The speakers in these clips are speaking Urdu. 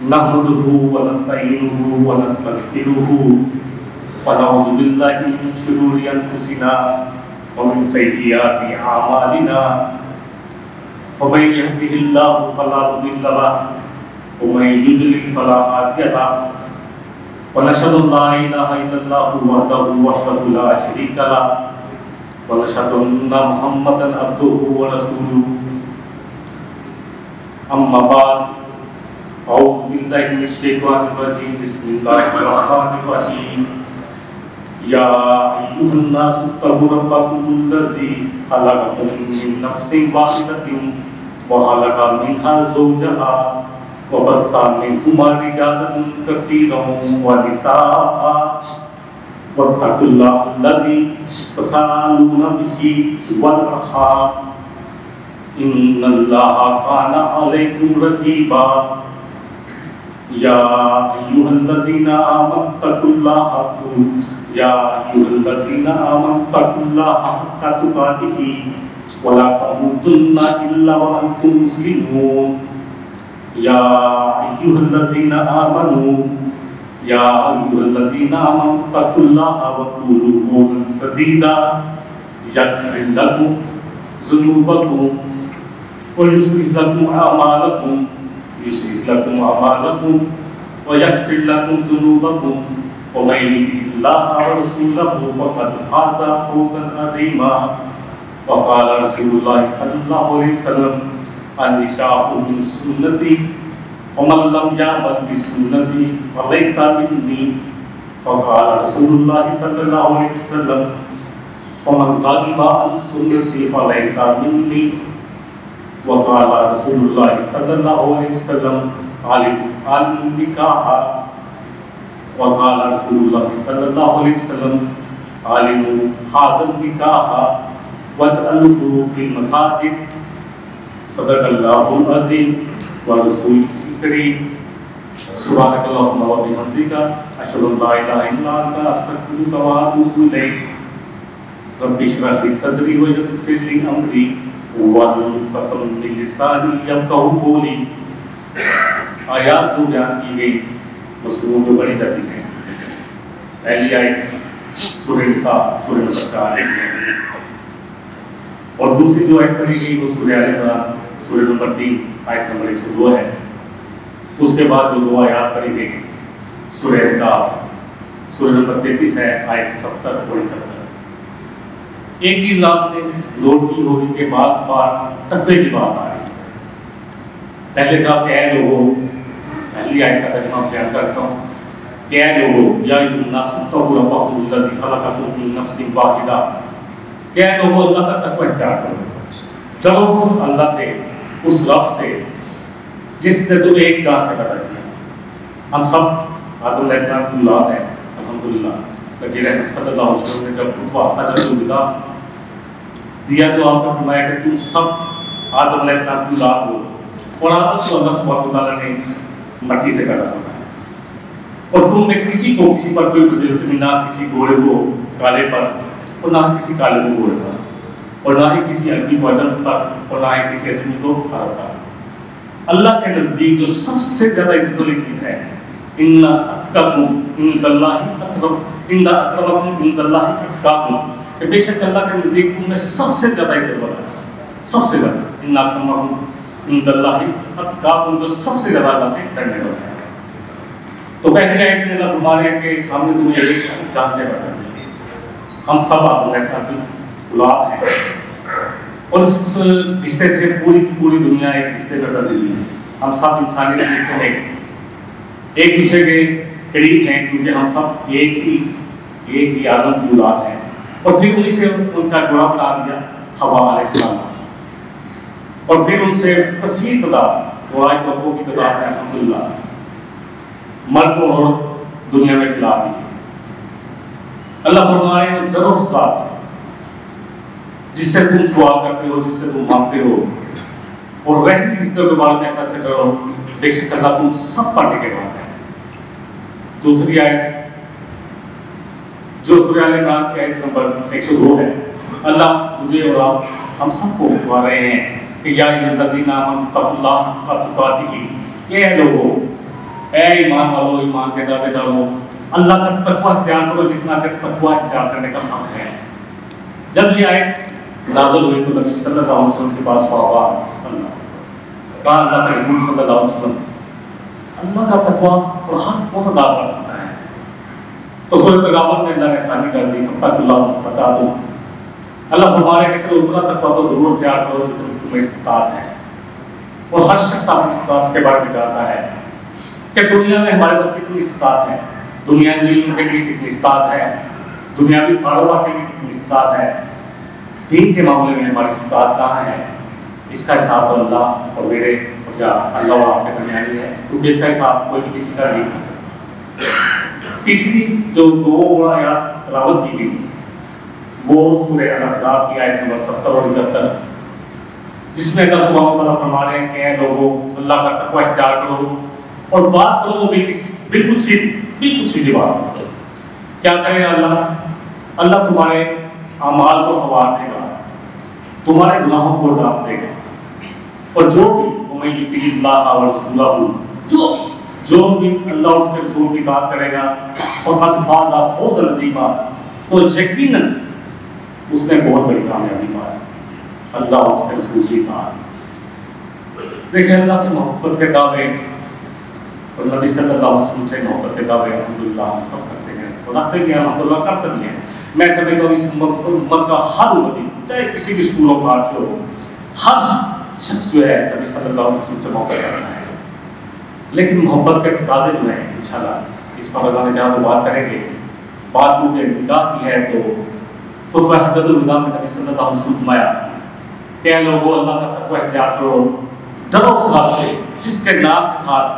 نحمده ونستعينه ونستغفره ونعوذ بالله من شرور أنفسنا ومن سيئات أعمالنا ومن يهده الله فلا مضل له ومن يضلل فلا هادي له ونشهد أن لا إله إلا الله وحده لا شريك له ونشهد أن محمدا عبده ورسوله أما بعد أعوذ بالله من الشيطان الرجيم بسم الله الرحمن الرحيم يا أيها الناس اتقوا ربكم الذي خلقكم من نفس واحدة وخلق منها زوجها وبث منهما رجالا كثيرا ونساء واتقوا الله الذي تساءلون به والأرحام إن الله كان عليكم رقيبا يا أيها الذين آمنوا اتقوا الله حق تقاته ولا تموتن إلا وأنتم مسلمون يا أيها الذين آمنوا اتقوا الله وقولوا قولا سديدا يغفر لكم ذنوبكم ويصلح لكم أعمالكم ويغفر لكم ذنوبكم ومن يطع الله ورسوله فقد فاز فوزا عظيما وقال رسول الله صلى الله عليه وسلم النكاح من سنتي ومن لم يعمل بسنتي فليس مني وقال رسول الله صلى الله عليه وسلم ومن رغب عن سنتي فليس مني وقال رسول الله صلى الله عليه وسلم علم النكاح وقال رسول الله صلى الله عليه وسلم علم هذا النكاح واجعله في المساجد صدق الله العظيم ورسوله الكريم سبحانك اللهم وبحمدك أشهد أن لا إله إلا أنت أستغفرك وأتوب إليك رب اشرح لي صدري ويسر لي أمري وَالْقَطْرٌ لِلِسَانِ يَبْقَهُ قَوْلِي آیات جو بیان کی گئی مصنوع جو بڑی جاتی ہیں پہلی آیت سورہ نساء سورہ نمبر 4 ہے اور دوسری جو آیت پڑھی گئی وہ سورہ آل عمران سورہ نمبر 3 آیت نمبر 102 ہے اس کے بعد جو دو آیات پڑھی گئی سورہ نساء سورہ نمبر 33 ہے آیت 70 اور 71۔ ایک چیز آپ نے نوٹ کی ہوگی کہ بار بار تقوی کی بات آ رہی ہے۔ پہلے کہا کہ اے لوگوں، پہلی آیت کا ترجمہ بیان کرتا ہوں کہ اے لوگوں یا ایھا الناس اتقوا ربکم الذی خلقکم من نفس واحدہ، کہ اے لوگوں اللہ کا تقوی اختیار کرو، ڈرو اللہ سے، اس رب سے جس نے تمہیں ایک جان سے پیدا کیا۔ ہم سب آدم علیہ السلام کی اولاد ہیں الحمدللہ، نبی رحمت صلی اللہ علیہ وسلم نے جب خطبہ حجۃ الوداع دیا تو آپ نے فرمایا کہ تم سب آدم علیہ السلام کی اولاد ہو، اور آدم کو اللہ سبحانہ وتعالیٰ نے مٹی سے پیدا فرمایا، اور تم نے کسی پر کوئی فضیلت نہیں، نہ کسی گھوڑے کو کالے پر اور نہ کسی کالے کو گھوڑے پر، اور نہ ہی کسی عربی کو عجم پر اور نہ ہی کسی عجمی کو عرب پر۔ اللہ کے نزدیک جو سب سے زیادہ عزت والی چیز ہے ان اتقاکم عند اللہ اتقاکم، کہ بے شک اللہ کے نزدیک تم میں سب سے زیادہ عزت والا ہے، سب سے زیادہ ان اکرمکم عند اللہ اتقاکم، جو سب سے زیادہ اللہ سے ڈرنے والا ہے۔ تو پہلی آیت میں اللہ فرما رہے ہیں کہ ہم نے تمہیں ایک جان سے پیدا کیا، ہم سب آدم علیہ السلام کی اولاد ہیں، اور اس رشتے سے پوری کی پوری دنیا ایک رشتے میں تبدیل ہے۔ ہم سب انسانی رشتے میں ایک دوسرے کے قریب ہیں، کیونکہ ہم سب ایک ہی آدم کی اولاد ہیں، اور پھر انہیں سے ان کا جوڑا بنا دیا حوا علیہ السلام، اور پھر ان سے کثیر تعداد توقع کی تعداد ہے الحمدللہ مرد اور عورت دنیا میں کھلا دی۔ اللہ فرمائے ڈرو اس ذات سے جس سے تم سوال کرتے ہو، جس سے تم مانگتے ہو، اور رحم کی رشتوں کے بارے میں اللہ سے ڈرو، بے شک اللہ تم سب پر نگہبان ہے۔ دوسری آیت جو سورہ آل عمران کی آیت نمبر 102 ہے، اللہ مجھے اور آپ ہم سب کو بلا رہے ہیں کہ یا ایھا الذین آمنوا اتقوا اللہ حق تقاتہ، اے لوگوں اے ایمان والو، ایمان کے دعوے دارو، اللہ کا تقوی اختیار کرو جتنا کہ تقوی اختیار کرنے کا حق ہے۔ جب یہ آیت نازل ہوئی تو نبی صلی اللہ علیہ وسلم کے پاس صحابہ کہا اللہ کے رسول صلی اللہ علیہ وسلم اللہ کا تقوی اور حق کون ادا کر سکتا ہے؟ تو سورۃ تغابن میں اللہ نے آسانی کر دی، فاتقوا اللہ ما استطعتم، اللہ فرما رہے کہ چلو اتنا تقوی تو ضرور اختیار کرو جتنا تمہیں استطاعت ہے۔ اور ہر شخص اپنی استطاعت کے بارے میں جانتا ہے کہ دنیا میں ہمارے پاس کتنی استطاعت ہے، دنیاوی علم کے لیے کتنی استطاعت ہے، دنیاوی کاروبار کے لیے کتنی استطاعت ہے، دین کے معاملے میں ہماری استطاعت کہاں ہے؟ اس کا حساب تو اللہ اور میرے اور کیا اللہ اور آپ کے درمیان ہی ہے، کیونکہ اس کا حساب کوئی بھی کسی کا نہیں کر سکتا۔ تیسری جو دو آیات تلاوت کی گئی وہ سورہ الاحزاب کی آیت نمبر 70 اور 71، جس میں اللہ سبحانہ وتعالیٰ فرما رہے ہیں کہ اے لوگوں اللہ کا تقوی اختیار کرو اور بات کرو وہ بالکل سیدھی بات۔ کیا کہے اللہ تمہارے اعمال کو سنوار دے گا، تمہارے گناہوں کو ڈھانپ دے گا، اور جو بھی وَمَن یُطِعِ اللَّهَ وَرَسُولَهُ، جو بھی اللہ اور اس کے رسول کی بات کرے گا فَقَدْ فَازَ فَوْزًا عَظِیمًا، تو یقیناً اس نے بہت بڑی کامیابی پائی۔ اللہ اور اس کے رسول کی بات، دیکھیں اللہ سے محبت کے دعوے اور نبی صلی اللہ علیہ وسلم سے محبت کے دعوے الحمدللہ ہم سب کرتے ہیں، تو رکھتے بھی ہیں، الحمدللہ کرتے بھی ہیں۔ میں سمجھتا ہوں اس امت کا ہر امتی چاہے کسی بھی اسکول و کالج سے ہو، ہر شخص جو ہے نبی صلی اللہ علیہ وسلم سے محبت کرنا ہے، لیکن محبت کے تقاضے جو ہیں انشاءاللہ اس پر اللہ نے جہاں تو بات کریں گے۔ بات کیونکہ نکاح کی ہے تو خطبہ حجۃ الوداع میں نبی صلی اللہ علیہ وسلم فرمایا کہ اے لوگوں اللہ کا تقوی اختیار کرو، ڈرو اس رب سے جس کے نام کے ساتھ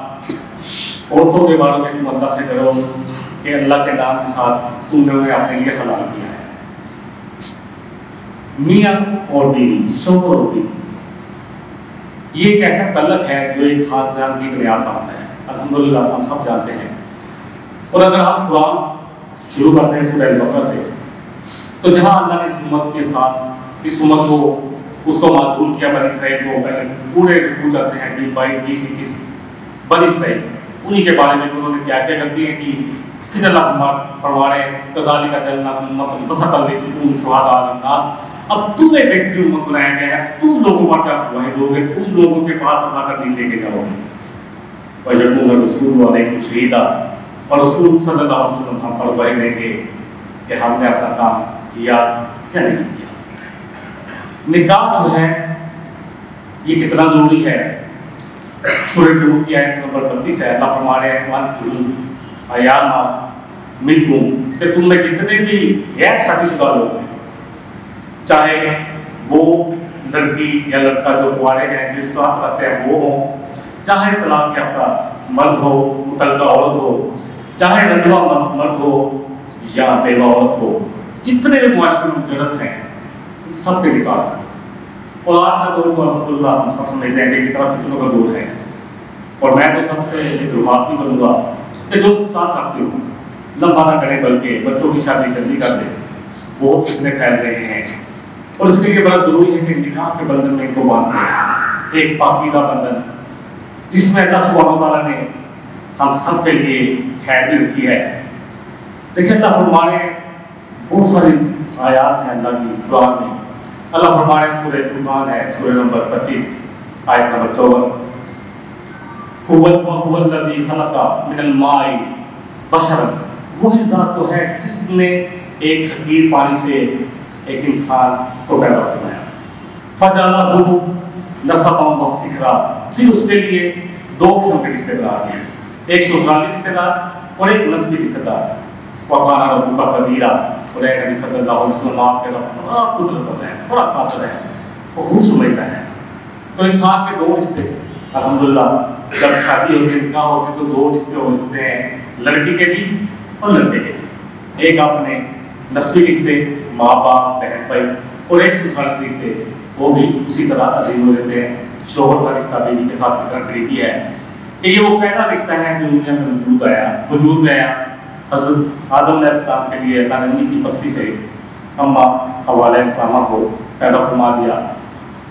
عورتوں کے بارے میں تم اللہ سے ڈرو کہ اللہ کے نام کے ساتھ تم نے انہیں اپنے لیے حلال کیا ہے۔ میاں اور بیوی، شوہر اور بیوی، یہ ایک ایسا تعلق ہے جو ایک خاندان کی بنیاد بنتا ہے، الحمدللہ ہم سب جانتے ہیں۔ اور اگر ہم قرآن شروع کرتے ہیں سورہ البقرہ سے، تو جہاں اللہ نے اس امت کے ساتھ اس امت کو اس کو معذور کیا، بنی اسرائیل کو پہلے پورے رکوع کرتے ہیں 22 21 بنی اسرائیل، انہی کے بارے میں انہوں نے کیا کیا غلطیاں کی، پھر اللہ فرما رہے ہیں کذالک جعلنا امۃ وسطا لتکونوا شہداء علی الناس، اب تمہیں بہترین امت بنایا گیا ہے، تم لوگوں پر کیا گواہی دو گے، تم لوگوں کے پاس اللہ کا دین لے کے جاؤ گے۔ وَيَكُونَ الرَّسُولُ عَلَيْكُمْ شَهِيدًا، اور رسول صلی اللہ علیہ وسلم ہم پر گواہی دیں گے کہ ہم نے اپنا کام کیا کیا نہیں کیا۔ نکاح جو ہے یہ کتنا ضروری ہے، سورہ نور کی آیت نمبر 32 ہے، اللہ فرما رہے ہیں وَأَنكِحُوا الْأَيَامَ مِنكُمْ، کہ تم میں جتنے بھی غیر شادی شدہ لوگ ہیں، چاہے وہ لڑکی یا لڑکا جو کنوارے ہیں جس طرح رکھتے ہیں وہ ہوں، چاہے طلاق یافتہ مرد ہو، مطلقہ عورت ہو، چاہے رندوا مرد ہو یا بیوہ عورت ہو، جتنے بھی معاشرے میں جڑت ہیں سب کے نکاح۔ اور آج کا دور تو الحمدللہ ہم سب سمجھتے ہیں کہ طرف فتنوں کا دور ہے، اور میں تو سب سے یہ درخواست بھی کروں گا کہ جو استطاعت رکھتے ہو لمبا نہ کریں، بلکہ بچوں کی شادی جلدی کر دیں، وہ فتنے پھیل رہے ہیں۔ اور اس کے لیے بڑا ضروری ہے کہ نکاح کے بندھن میں ان کو باندھیں، ایک پاکیزہ بندھن جس میں اللہ سبحانہ تعالیٰ نے ہم سب کے لیے خیر بھی رکھی ہے۔ دیکھیں اللہ فرما رہے ہیں، بہت ساری آیات ہیں اللہ کی قرآن میں، اللہ فرما رہے ہیں، سورہ فرقان ہے، سورہ نمبر 25 آیت نمبر 54، هُوَ الَّذِي خَلَقَ مِنَ الْمَاءِ بَشَرًا، وہی ذات تو ہے جس نے ایک حقیر پانی سے ایک انسان کو پیدا فرمایا، فَجَعَلَهُ نَسَبًا وَصِهْرًا، پھر اس کے لیے دو قسم کے رشتے دار ہیں، ایک سسرالی رشتے دار اور ایک نسبی رشتے دار۔ وَقَانَ رَبُّكَ قَدِيرًا، اور اے نبی صلی اللہ علیہ وسلم آپ کے رب بڑا قدرت ہے، بڑا قادر ہے، وہ خوب سمجھتا ہے۔ تو انسان کے دو رشتے الحمدللہ جب شادی ہوتی ہے، نکاح ہوتی ہے تو دو رشتے ہوتے ہیں، لڑکی کے بھی اور لڑکے کے بھی، ایک اپنے نسبی رشتے ماں باپ بہن بھائی، اور ایک سسرالی رشتے وہ بھی اسی طرح عزیز ہو جاتے ہیں۔ شوہر کا رشتہ بیوی کے ساتھ اتنا قریبی ہے کہ یہ وہ پہلا رشتہ ہے جو دنیا میں وجود میں آیا۔ حضرت آدم علیہ السلام کے لیے اللہ نے انہی کی پستی سے اماں حوا علیہ السلام کو پیدا فرما دیا،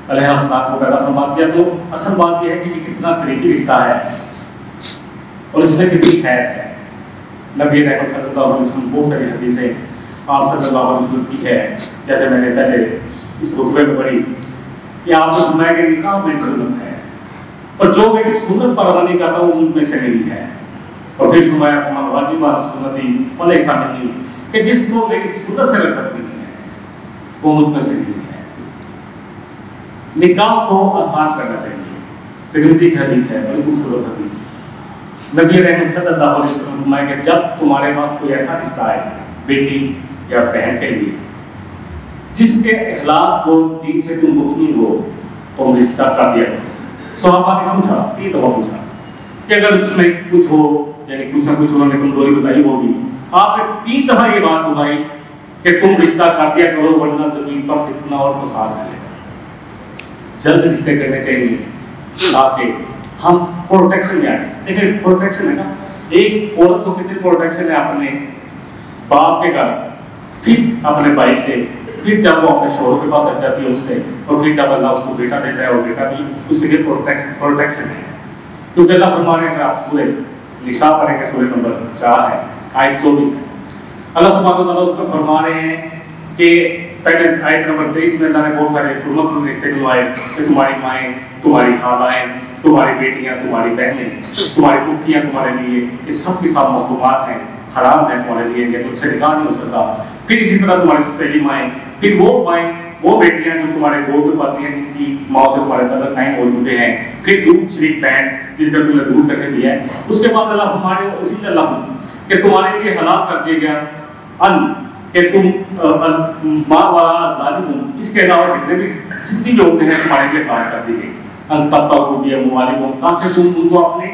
علیہ السلام کو پیدا فرما دیا۔ تو اصل بات یہ ہے کہ یہ کتنا قریبی رشتہ ہے اور اس میں کتنی خیر ہے. نبی رحمت صلی اللہ علیہ وسلم بہت ساری حدیثیں آپ صلی اللہ علیہ وسلم کی ہے، جیسے میں نے پہلے اس خطبے میں پڑھی کہ آپ نے فرمایا کہ نکاح میری سنت ہے، اور جو میری سنت پر عمل نہیں کرتا وہ مجھ میں سے نہیں ہے. اور پھر فرمایا من غضب عن سنتی فلیس منی، کہ جس کو میری سنت سے رغبت نہیں ہے وہ مجھ میں سے نہیں ہے. نکاح کو آسان کرنا چاہیے. ترمذی کی حدیث ہے، بڑی خوبصورت حدیث ہے. نبی رحمت صلی اللہ علیہ وسلم نے فرمایا کہ جب تمہارے پاس کوئی ایسا رشتہ ہے بیٹی یا بہن کے لیے جس کے اخلاق کو دین سے تم مطمئن ہو، تم رشتہ کر دیا کرو. صحابہ نے پوچھا، 3 دفعہ پوچھا کہ اگر اس میں کچھ ہو، یعنی کچھ نہ کچھ انہوں نے کمزوری بتائی ہوگی. آپ نے 3 دفعہ یہ بات دہرائی کہ تم رشتہ کر دیا کرو ورنہ زمین پر فتنہ اور فساد پھیلے گا. جلد رشتے کرنے چاہیے تاکہ ہم پروٹیکشن میں آئیں. دیکھیں پروٹیکشن ہے نا، ایک عورت کو کتنی پروٹیکشن ہے اپنے باپ کے گھر، پھر اپنے بھائی سے، پھر جب وہ اپنے شوہر کے پاس آ جاتی ہے اس سے، اور پھر جب اللہ اس کو بیٹا دیتا ہے اور بیٹا بھی اس کے لیے پروٹیکشن ہے. کیونکہ اللہ فرما رہے ہیں آپ سورہ نساء پڑھیں گے، سورہ نمبر 4 ہے، آیت 24 ہے. اللہ سبحانہ و تعالیٰ اس میں فرما رہے ہیں کہ پہلے آیت نمبر 23 میں اللہ نے بہت سارے حرمت رشتے گنوائے کہ تمہاری مائیں، تمہاری خالائیں، تمہاری بیٹیاں، تمہاری بہنیں، تمہاری پھوپھیاں تمہارے لیے، یہ سب کی سب محرمات ہیں، حرام ہیں تمہارے لیے، کہ تم سے نکاح نہیں ہو سکتا. پھر اسی طرح تمہاری سسرلی مائیں، پھر وہ مائیں، وہ بیٹیاں جو تمہارے گود میں پلتی ہیں، جن کی ماں سے تمہارے تعلق قائم ہو چکے ہیں، پھر دودھ شریک بہن جن کا تم نے دودھ کر کے دیا ہے. اس کے بعد اللہ ہمارے اسی اللہ کہ تمہارے لیے حلال کر دیا گیا ان کہ تم ماں والا ظالم، اس کے علاوہ جتنی بھی عورتیں ہیں تمہارے لیے حلال کر دی گئی. ان تتقوا باموالکم، تاکہ تم ان کو اپنے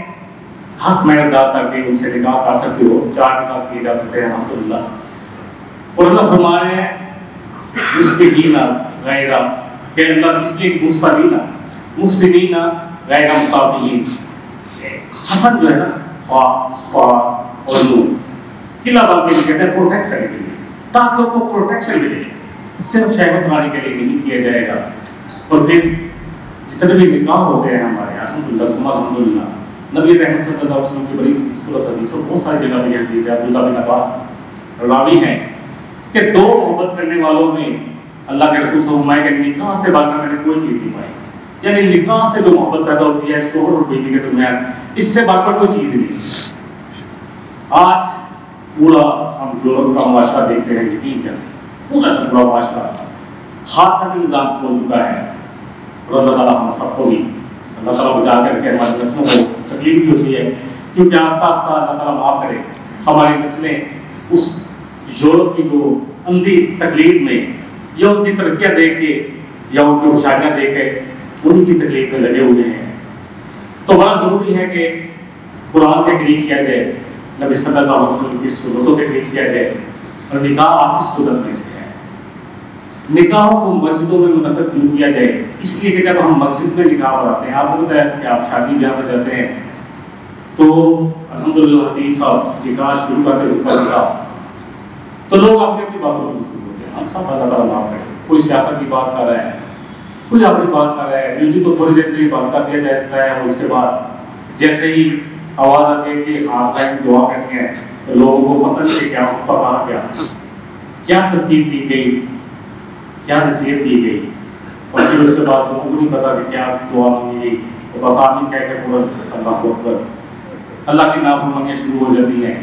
حق میں ادا کر کے ان سے نکاح کر سکتے ہو. 4 نکاح کیے جا سکتے ہیں الحمدللہ. اور اللہ فرما رہے ہیں مستحین غیر، کہ اللہ اس لیے مستحین غیر مستحین. حسن جو ہے نا، فا اور نون قلعہ بات کے لیے کہتے ہیں پروٹیکٹ کرنے کے لیے، تاکہ ان کو پروٹیکشن ملے. صرف شہوت لانے کے لیے نہیں کیا جائے گا. اور پھر اس طرح بھی نکاح ہو گئے ہیں ہمارے الحمدللہ ثم الحمدللہ. نبی رحمت صلی اللہ علیہ وسلم کی بڑی خوبصورت حدیث ہے، بہت ساری جگہ یہ حدیث ہے. عبداللہ بن عباس راوی ہیں کہ 2 محبت کرنے والوں میں اللہ کے رسول صلی اللہ علیہ وسلم کہ نکاح سے بات میں نے کوئی چیز نہیں پائی. یعنی نکاح سے جو محبت پیدا ہوتی ہے شوہر اور بیوی کے درمیان، اس سے بات پر کوئی چیز نہیں. آج پورا ہم یورپ کا معاشرہ دیکھتے ہیں، یقین کریں پورا کا پورا معاشرہ ہاتھ تک نظام کھول چکا ہے. اور اللہ تعالیٰ ہم سب کو بھی اللہ تعالیٰ بچا کر کے ہماری نسلوں کو تکلیف بھی ہوتی ہے، کیونکہ آہستہ آہستہ اللہ تعالیٰ معاف کرے ہماری نسلیں اس یورپ کی جو اندھی تکلیف میں یا ان کی ترقیاں دیکھ کے یا ان کی ہوشیاریاں دیکھ کے ان کی تکلیف میں لگے ہوئے ہیں. تو بڑا ضروری ہے کہ قرآن کے قریب کیا جائے، نبی صلی اللہ علیہ وسلم کی سنتوں کے قریب کیا جائے. اور نکاح آپ کی سنت میں سے ہے. نکاحوں کو مسجدوں میں منعقد کیوں کیا جائے؟ اس لیے کہ جب ہم مسجد میں نکاح پڑھاتے ہیں، آپ کو پتہ ہے کہ آپ شادی بیاہ میں جاتے ہیں تو الحمدللہ حدیث صاحب نکاح شروع کرتے ہوئے تو لوگ اپنی اپنی باتوں کو مسلم ہوتے ہیں. ہم سب اللہ تعالیٰ معاف کریں. کوئی سیاست کی بات کر رہا ہے، کوئی اپنی بات کر رہا ہے، میوزک کو تھوڑی دیر کے لیے بند کر دیا جاتا ہے، اور اس کے بعد جیسے ہی آواز آتی ہے کہ آپ دعا کرتے ہیں تو لوگوں کو پتہ نہیں کہ کیا خطبہ کہا گیا، کیا تذکیر دی گئی، کیا نصیحت دی گئی، اور پھر اس کے بعد لوگوں کو نہیں پتا کہ کیا دعا مانگی گئی. تو بس آدمی کہہ کے فوراً اللہ اکبر، اللہ کی نافرمانیاں شروع ہو جاتی ہیں،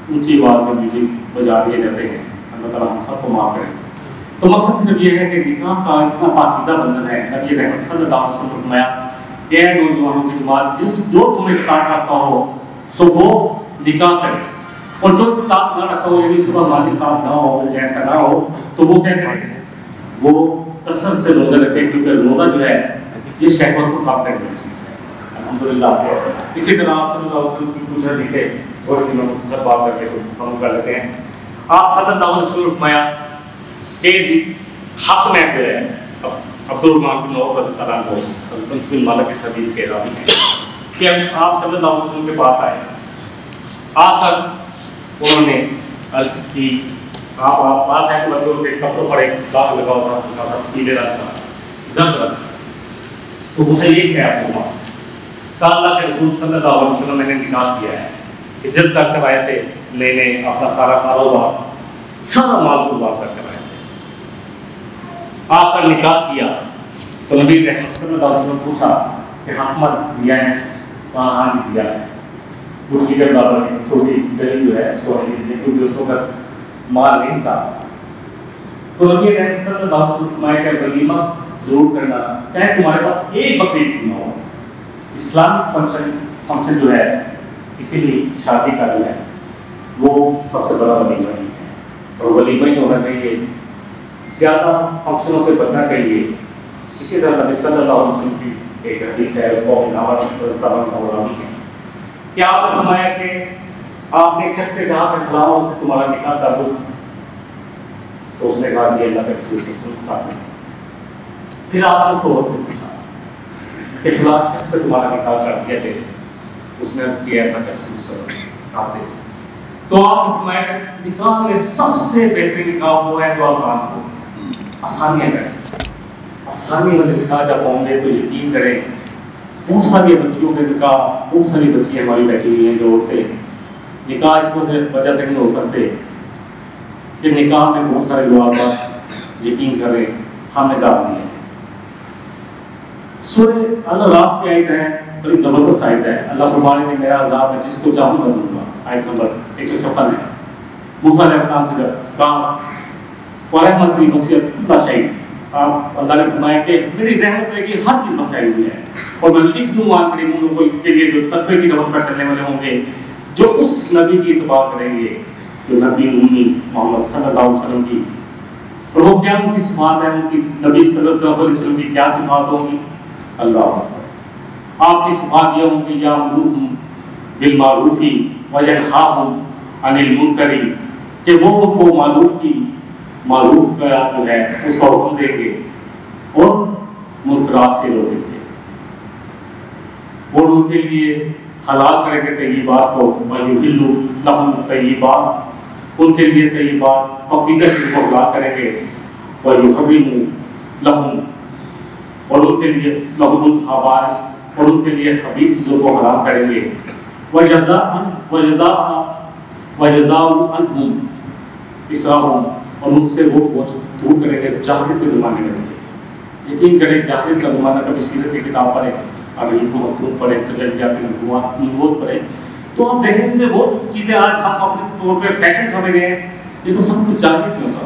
اونچی آواز میں میوزک بجا دیے جاتے ہیں. اللہ تعالیٰ ہم سب کو معاف کرے. تو مقصد صرف یہ ہے کہ نکاح کا اتنا پاکیزہ بندھن ہے. نبی رحمت صلی اللہ علیہ وسلم نے فرمایا کہ اے نوجوانوں کی جماعت، جو تمہیں اسٹارٹ کرتا ہو تو وہ نکاح کرے، اور جو استطاعت نہ رکھتا ہو، یعنی اس کے بعد مالی صاحب نہ ہو یا ایسا نہ ہو، تو وہ کیا کرے؟ وہ کثرت سے روزہ رکھے، کیونکہ روزہ جو ہے یہ شہوت کو کم کرنے کی چیز ہے. الحمدللہ. اسی طرح آپ صلی اللہ علیہ وسلم کی کچھ حدیثیں تھوڑی سی مختصر بات کر کے ختم کر لیتے ہیں. آپ صلی اللہ علیہ وسلم نے فرمایا کہ حق میں جو ہے عبد الرحمن بن عوف رضی اللہ عنہ کو مسلم مالک کے حدیث کے راوی ہیں کہ آپ صلی اللہ علیہ وسلم کے پاس آئے. آ کر انہوں نے عرض کی، آپ پاس آئے تو لوگوں کے کپڑوں پر ایک داغ لگا ہوا تھا، سب پیلے رنگ کا زرد رنگ. تو اسے یہ کہا آپ کو کہا اللہ کے رسول صلی اللہ علیہ وسلم میں نے نکاح کیا ہے. ہجرت کر کر آئے تھے، نئے نئے اپنا سارا کاروبار سارا مال قربان کر کر آئے تھے، آپ کا نکاح کیا تو نبی رحمت صلی اللہ علیہ وسلم پوچھا کہ حکمت دیا ہے؟ کہاں دیا ہے؟ گٹکی کے برابر چھوٹی گلی جو ہے سونے کی، کیونکہ اس وقت مال نہیں تھا، تو نبی رحمت صلی اللہ علیہ وسلم فرمایا کہ ولیمہ ضرور کرنا، چاہے تمہارے پاس ایک بکری کیوں نہ ہو۔ اسلامک فنکشن جو ہے، اسی لیے شادی کا جو ہے وہ سب سے بڑا ولیمہ ہی ہے، اور ولیمہ ہی ہونا چاہیے، زیادہ فنکشنوں سے بچنا چاہیے۔ اسی طرح نبی صلی اللہ علیہ وسلم کی ایک حدیث ہے کہ آپ نے فرمایا کہ آپ نے ایک شخص سے کہا کہ فلاں سے تمہارا نکاح کر دو، تو اس نے کہا جی اللہ کے رسول صلی اللہ علیہ وسلم۔ پھر آپ نے صحبت سے پوچھا کہ فلاں شخص سے تمہارا نکاح کر دیا تھے، اس نے عرض کیا اللہ کے رسول صلی اللہ علیہ وسلم، تو آپ نے فرمایا کہ نکاح میں سب سے بہترین نکاح وہ ہے جو آسان ہو، آسانیاں کریں۔ آسانی والے نکاح جب ہوں گے تو یقین کریں بہت ساری بچیوں کے نکاح، بہت ساری بچیاں ہماری بیٹھی ہوئی ہیں جو عورتیں نکاح اس وجہ سے نہیں ہو سکتے کہ نکاح میں بہت سارے لوگ یقین کریں ہم نے ڈال دیا۔ سورہ الراف کی آیت ہے، بڑی زبردست آیت ہے، اللہ فرمانے میں میرا عذاب ہے جس کو چاہوں میں دوں گا، آیت نمبر 156 ہے۔ موسیٰ علیہ السلام سے جب کہا وَرَحْمَتِي وَسِعَتْ كُلَّ شَيْءٍ، آپ اللہ نے فرمایا کہ میری رحمت ہے کہ ہر چیز بسائی ہوئی ہے، اور میں لکھ دوں گا میرے منوں کے لیے جو تقوی کی نمت پر چلنے والے ہوں گے، جو اس نبی کی اتباع کریں گے جو نبی امی محمد صلی اللہ علیہ وسلم کی، اور وہ کیا ان کی صفات ہے، ان کی نبی صلی اللہ علیہ وسلم کی کیا صفات ہوں گی؟ اللہ آپ کی صفات یہ ہوں گی یامرون بالمعروف وینہاہم عن المنکر، کہ وہ ان کو معروف کا جو ہے اس کا حکم دیں گے اور منکرات سے روکیں گے، اور ان کے لیے حلال کریں گے طیبات کو، وَيُحِلُّ لَهُمُ الطَّيِّبَاتِ، ان کے لیے طیبات پاکیزہ چیز کو حلال کریں گے، وَيُحَرِّمُ لَهُمْ، اور ان کے لیے لَهُمُ الْخَبَائِثَ، اور ان کے لیے خبیث چیزوں کو حرام کریں گے، وَجَزَاءُ عَنْهُمْ إِسْرَارُهُمْ، اور ان سے وہ بوجھ دور کریں گے جاہلیت کے زمانے میں۔ یقین کریں جاہلیت کا زمانہ، کبھی سیرت کی کتاب پڑھیں، ابھی مختوم پڑھیں، تجلیات نبوت پڑھیں، تو آپ دیکھیں گے وہ چیزیں آج ہم اپنے طور پہ فیشن سمجھ رہے ہیں، یہ تو سب کچھ جاہلیت میں ہوتا۔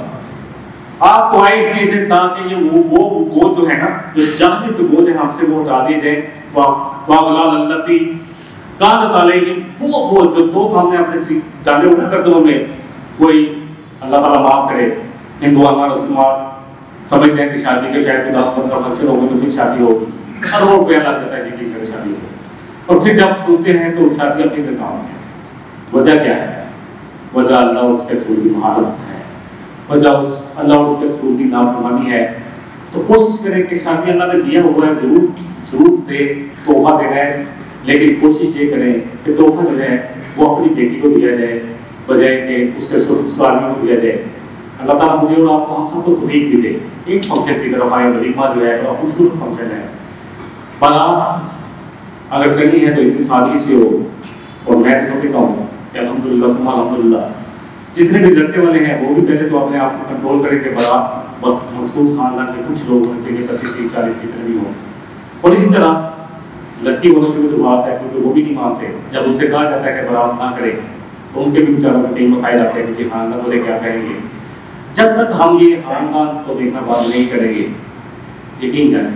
آپ تو آئے اس لیے تھے تاکہ یہ وہ جو ہے نا جو جاہلیت کے بوجھ ہیں ہم سے وہ ہٹا دیے جائیں، وَأَغْلَالَ الَّتِي كَانَتْ عَلَيْهِمْ، وہ بوجھ جو توق ہم نے اپنے ڈالے ہوئے گردنوں میں، کوئی اللہ تعالیٰ معاف کرے ہندوانہ رسومات سمجھتے ہیں کہ شادی کے شاید 10-15 فنکشن ہوگی تو پھر شادی ہوگی، ہر وہ پہ اللہ کہتا ہے کہ میری شادی ہوگی، اور پھر جب سنتے ہیں تو شادی اپنی ناکام ہے۔ وجہ کیا ہے؟ وجہ اللہ اور اس کے رسول کی مہارت ہے، وجہ اللہ اور اس کے رسول کی نافرمانی ہے۔ تو کوشش کریں کہ شادی اللہ نے دیا ہوا ہے، ضرور دے، تحفہ دینا ہے، لیکن کوشش یہ کریں کہ تحفہ جو ہے وہ اپنی بیٹی کو دیا جائے بجائے کہ اس کے سسرالیوں کو دیا جائے۔ اللہ تعالیٰ مجھے اور آپ کو ہم سب کو توفیق بھی دے۔ ایک فنکشن کی طرف آئے، ولیمہ جو ہے بڑا خوبصورت فنکشن ہے، بارات اگر کرنی ہے تو اتنی سادگی سے ہو، اور میں تو سمجھتا ہوں کہ الحمدللہ ثم الحمدللہ جتنے بھی لڑکے والے ہیں وہ بھی پہلے تو اپنے آپ کو کنٹرول کریں کہ بارات بس مخصوص خاندان کے کچھ لوگ ہونے چاہیے، 25-30-40 اتنے بھی ہوں، اور اسی طرح لڑکی والوں سے بھی تو بات ہے کیونکہ وہ بھی نہیں مانتے، جب ان سے کہا جاتا ہے کہ بارات نہ کرے تو ان کے بھی بیچاروں میں کئی مسائل آتے ہیں کہ خاندان والے کیا کہیں گے۔ جب تک ہم یہ خاندان کو دیکھنا بند نہیں کریں گے، یقین کریں،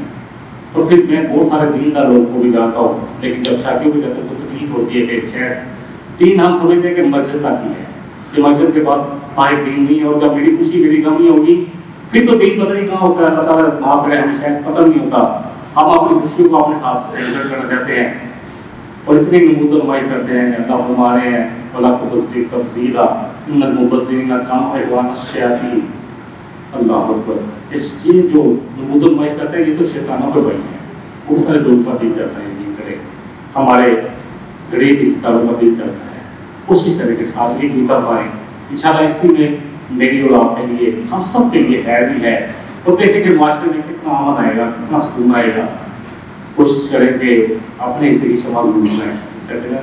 اور پھر میں بہت سارے دیندار لوگوں کو بھی جانتا ہوں، لیکن جب شادیوں پہ جاتا ہوں تو تکلیف ہوتی ہے کہ شاید دین ہم سمجھتے ہیں کہ مسجد تک ہی ہے، کہ مسجد کے بعد باہر دین نہیں ہے، اور جب میری خوشی میری غمی ہوگی پھر تو دین پتہ نہیں کہاں ہوتا ہے، اللہ تعالیٰ معاف کرے ہمیں شاید پتہ نہیں ہوتا، ہم اپنی خوشی کو اپنے حساب سے سیلیبریٹ کرنا چاہتے ہیں اور اتنی نمود و نمائی کرتے ہیں۔ اللہ فرمانے ہیں وَلَا تُبَذِّرْ تَبْذِيرًا إِنَّ الْمُبَذِّرِينَ كَانُوا إِخْوَانَ الشَّيَاطِينِ۔ اللہ اکبر، یہ جو نمود و نمائی کرتے ہیں یہ تو شیطانوں کے بھائی ہیں، بہت سارے لوگ پر دل چلتا ہے، یہ کرے ہمارے غریب اس طرح پر دل چلتا ہے، کوشش کریں کہ سادگی کی طرف آئیں، انشاءاللہ اسی میں میری اور آپ کے لیے ہم سب کے لیے خیر بھی ہے، اور دیکھیں کہ معاشرے میں کتنا امن آئے گا، کتنا سکون آئے گا۔ کوشش کریں کہ اپنے حصے کی شمع ضرور لیں، کہتے ہیں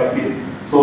3200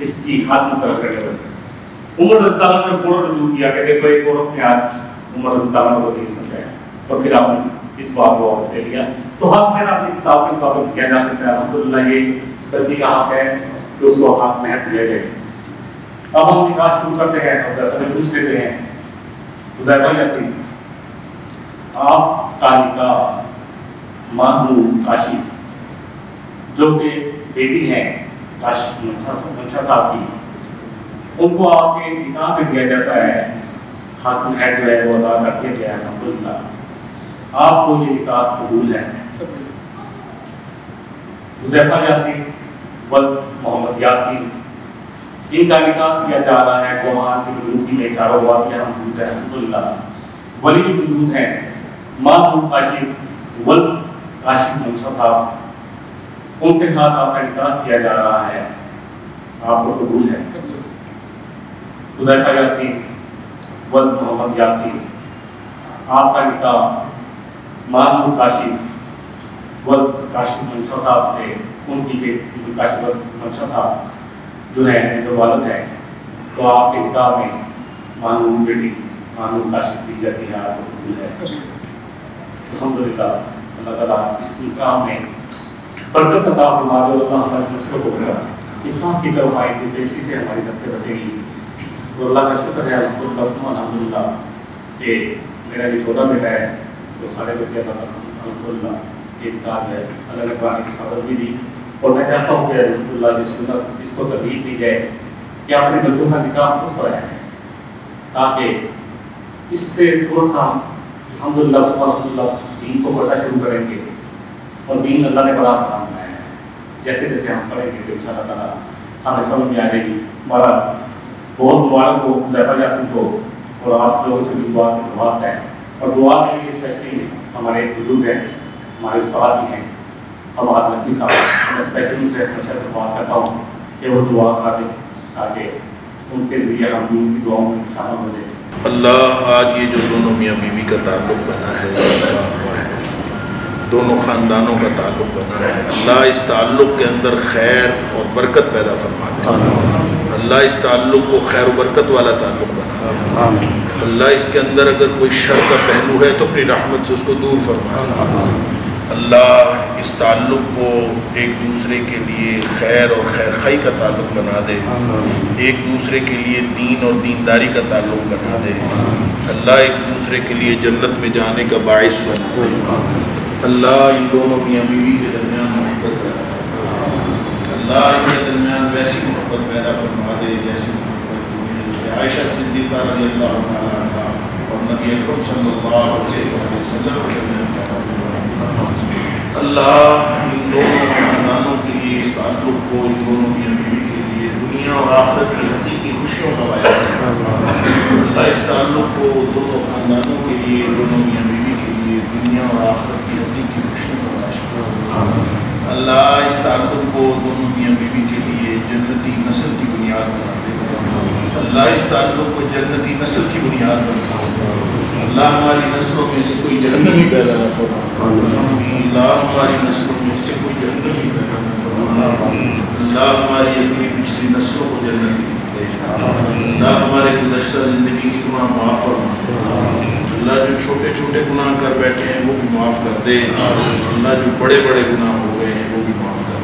اس کی ہاتھ مقرر کرنے لگے. عمر رضی اللہ عنہ نے فوراً رجوع کیا کہ دیکھو ایک عورت نے آج عمر رضی اللہ عنہ کو نہیں سمجھایا، اور پھر آپ نے اس بات کو واپس لے لیا. تو حق میں نا اپنی استطاعت کے مطابق کیا جا سکتا ہے. الحمدللہ یہ بچی کا حق ہے کہ اس کو حق مہر دیا جائے. اب ہم نکاح شروع کرتے ہیں اور پوچھ لیتے ہیں حذیفہ یاسین، آپ کا نکاح ماہنور کاشف جو کہ بیٹی ہیں کاشف منشا صاحب کی، ان کو آپ کے نکاح میں دیا جاتا ہے، حق مہر جو ہے وہ ادا کر دیا گیا ہے. الحمدللہ آپ کو یہ نکاح قبول ہے. حذیفہ یاسین ولد محمد یاسین، ان کا نکاح کیا جا رہا ہے گواہان کی موجودگی میں. چاروں گواہ کے ہم موجود ہیں الحمدللہ. ولی موجود ہیں ماہنور کاشف ولد کاشف منشا صاحب، ان کے ساتھ آپ کا نکاح کیا جا رہا ہے. آپ کو قبول ہے. حذیفہ یاسین ولد محمد یاسین، آپ کا نکاح ماہنور کاشف ولد کاشف منشا صاحب سے، ان کی کاشف منشا صاحب جو ہے جو والد ہے، تو آپ کے نکاح میں ماہنور بیٹی ماہنور کاشف دی جاتی ہے. آپ کو قبول ہے. الحمدللہ اللہ تعالیٰ اس نکاح میں برکت عطا فرما دے. اللہ ہماری نسل کو بچا، نکاح کی طرف آئیں گے تو اسی سے ہماری نسل بچے گی. تو اللہ کا شکر ہے الحمدللہ کہ میرا یہ چھوٹا بیٹا ہے تو سارے بچے الحمدللہ ایک کار ہے. اللہ نے قرآن کی سعادت بھی دی، اور میں چاہتا ہوں کہ الحمدللہ اس سنت اس کو ترغیب دی جائے کہ اپنے بچوں کا نکاح خود کرائیں، تاکہ اس سے تھوڑا سا الحمدللہ الحمدللہ دین کو پڑھنا شروع کریں گے. اور دین اللہ نے بڑا آسان بنایا ہے. جیسے جیسے ہم پڑھیں گے تو انشاءاللہ تعالیٰ ہمیں سمجھ میں آ جائے گی. ہمارا بہت مبارک ہو حذیفہ یاسین کو، اور آپ لوگوں سے بھی دعا کی درخواست ہے. اور دعا کے لیے اسپیشلی ہمارے بزرگ ہیں، ہمارے استاد بھی ہیں حماد نقوی صاحب، میں اسپیشلی ان سے ہمیشہ درخواست کرتا ہوں کہ وہ دعا کرا دیں تاکہ ان کے ذریعے ہم بھی ان کی دعاؤں میں شامل ہو جائیں. اللہ آج یہ جو دونوں میاں بیوی کا تعلق بنا ہے، دونوں خاندانوں کا تعلق بنا ہے، اللہ اس تعلق کے اندر خیر اور برکت پیدا فرما دے. اللہ اس تعلق کو خیر و برکت والا تعلق بنا دے. اللہ اس کے اندر اگر کوئی شر کا پہلو ہے تو اپنی رحمت سے اس کو دور فرما دے. اللہ اس تعلق کو ایک دوسرے کے لیے خیر اور خیر خائی کا تعلق بنا دے، ایک دوسرے کے لیے دین اور دینداری کا تعلق بنا دے. اللہ ایک دوسرے کے لیے جنت میں جانے کا باعث بنا دے. اللہ ان دونوں میاں بیوی کے درمیان محبت پیدا فرما دے. اللہ ان کے درمیان ویسی محبت پیدا فرما دے جیسی محبت تمہیں عائشہ صدیقہ رضی اللہ تعالیٰ عنہ اور نبی اکرم صلی اللہ علیہ وسلم کے درمیان پیدا فرما دے. اللہ ان دونوں خاندانوں کے لیے اس تعلق کو، ان دونوں میاں بیوی کے لیے دنیا اور آخرت کی حقیقی خوشیوں کا باعث بنا دے. اللہ اس تعلق کو دونوں خاندانوں کے لیے، دونوں میاں بیوی کے لیے دنیا اور آخرت کی حقیقی خوشیوں کا باعث بنا دے. اللہ اس تعلق کو دونوں میاں بیوی کے لیے جنتی نسل کی بنیاد بنا دے. اللہ اس تعلق کو جنتی نسل کی بنیاد بنا دے. اللہ ہماری نسلوں میں سے کوئی جہنمی پیدا نہ فرما. اللہ ہماری نسلوں میں سے کوئی جہنمی پیدا نہ فرما. اللہ ہماری اپنی پچھلی نسلوں کو جنتی دے. اللہ ہمارے گزشتہ زندگی کی گناہ معاف فرما. اللہ جو چھوٹے چھوٹے گناہ کر بیٹھے ہیں وہ بھی معاف کر دے. اللہ جو بڑے بڑے گناہ ہو گئے ہیں وہ بھی معاف کر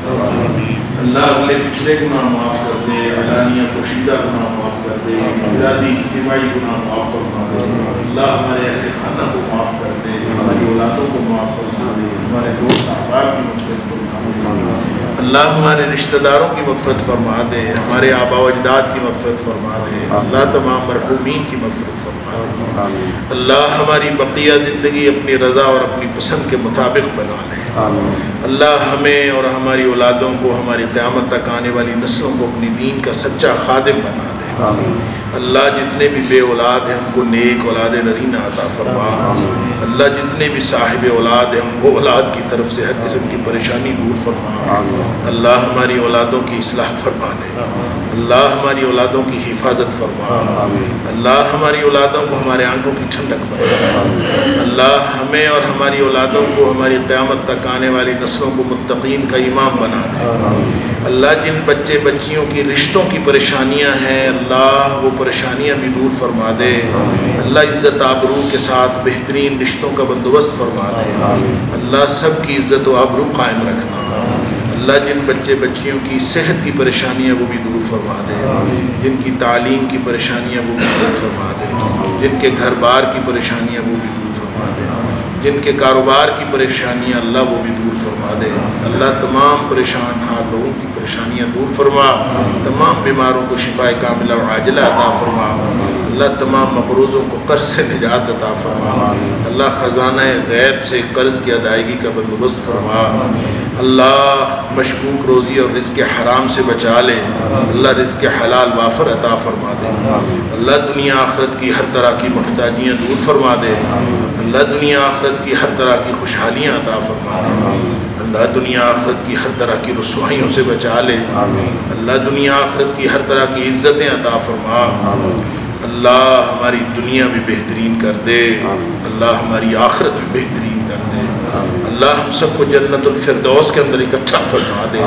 دے. اللہ اگلے پچھلے گناہ معاف کر دے. علانیہ پوشیدہ گناہ معاف کر دے. افرادی اجتماعی گناہ معاف فرما دے. اللہ ہمارے اہل خانہ کو معاف کر دے. ہماری اولادوں کو معاف فرما دے. ہمارے دوست احباب کی مغفرت فرما دے. اللہ ہمارے رشتہ داروں کی مغفرت فرما دے. ہمارے آبا و اجداد کی مغفرت فرما دے. اللہ تمام مرحومین کی مغفرت فرما دے. اللہ ہماری بقیہ زندگی اپنی رضا اور اپنی پسند کے مطابق بنا لے. اللہ ہمیں اور ہماری اولادوں کو، ہماری قیامت تک آنے والی نسلوں کو اپنی دین کا سچا خادم بنا دے. اللہ جتنے بھی بے اولاد ہیں ان کو نیک اولاد نرینہ عطا فرما. اللہ جتنے بھی صاحب اولاد ہیں ان کو اولاد کی طرف سے ہر قسم کی پریشانی دور فرما. اللہ ہماری اولادوں کی اصلاح فرما دے. اللہ ہماری اولادوں کی حفاظت فرما. اللہ ہماری اولادوں کو ہمارے آنکھوں کی ٹھنڈک بنا. اللہ ہمیں اور ہماری اولادوں کو ہماری قیامت تک آنے والی نسلوں کو متقین کا امام بنا دے. اللہ جن بچے بچیوں کی رشتوں کی پریشانیاں ہیں اللہ وہ پریشانیاں بھی دور فرما دے. اللہ عزت آبرو کے ساتھ بہترین رشتوں کا بندوبست فرما دے. اللہ سب کی عزت و آبرو قائم رکھنا. اللہ جن بچے بچیوں کی صحت کی پریشانیاں وہ بھی دور فرما دے. جن کی تعلیم کی پریشانیاں وہ بھی دور فرما دے. جن کے گھر بار کی پریشانیاں وہ بھی دور فرما دے. جن کے کاروبار کی پریشانیاں اللہ وہ بھی دور فرما دے. اللہ تمام پریشان حال لوگوں کی پریشانیاں دور فرما. تمام بیماروں کو شفائے کاملہ و عاجلہ عطا فرما. اللہ تمام مقروضوں کو قرض سے نجات عطا فرما. اللہ خزانہ غیب سے قرض کی ادائیگی کا بندوبست فرما. اللہ مشکوک روزی اور رزق حرام سے بچا لے. اللہ رزق حلال وافر عطا فرما دے. اللہ دنیا آخرت کی ہر طرح کی محتاجیاں دور فرما دے. اللہ دنیا آخرت کی ہر طرح کی خوشحالیاں عطا فرما دے. اللہ دنیا آخرت کی ہر طرح کی رسوائیوں سے بچا لے. اللہ دنیا آخرت کی ہر طرح کی عزتیں عطا فرما. اللہ ہماری دنیا بھی بہترین کر دے. اللہ ہماری آخرت بھی بہترین کر دے. اللہ ہم سب کو جنت الفردوس کے اندر اکٹھا فرما دے.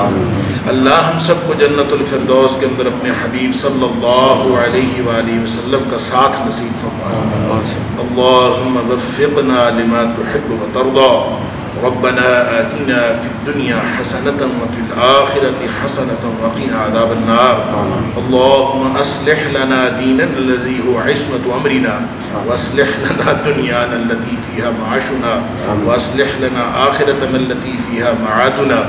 اللہ ہم سب کو جنت الفردوس کے اندر اپنے حبیب صلی اللہ علیہ وآلہ وسلم کا ساتھ نصیب فرما. اللہم وفقنا لما تحب وترضى. ربنا آتنا في الدنيا حسنة وفي الآخرة حسنة وقنا عذاب النار. اللهم أصلح لنا ديننا الذي هو عصمة أمرنا وأصلح لنا دنيانا التي فيها معاشنا وأصلح لنا آخرتنا التي فيها معادنا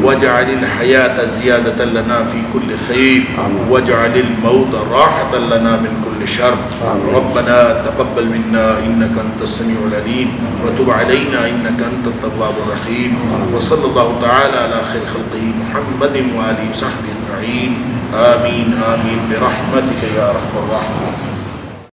واجعل الحياة زيادة لنا في كل خير واجعل الموت راحة لنا من كل شر. ربنا تقبل منا إنك أنت السميع العليم وتب علينا إنك أنت التواب الرحيم. وصلى الله تعالى على خير خلقه محمد وآله وصحبه أجمعين. آمين آمين برحمتك يا أرحم الراحمين.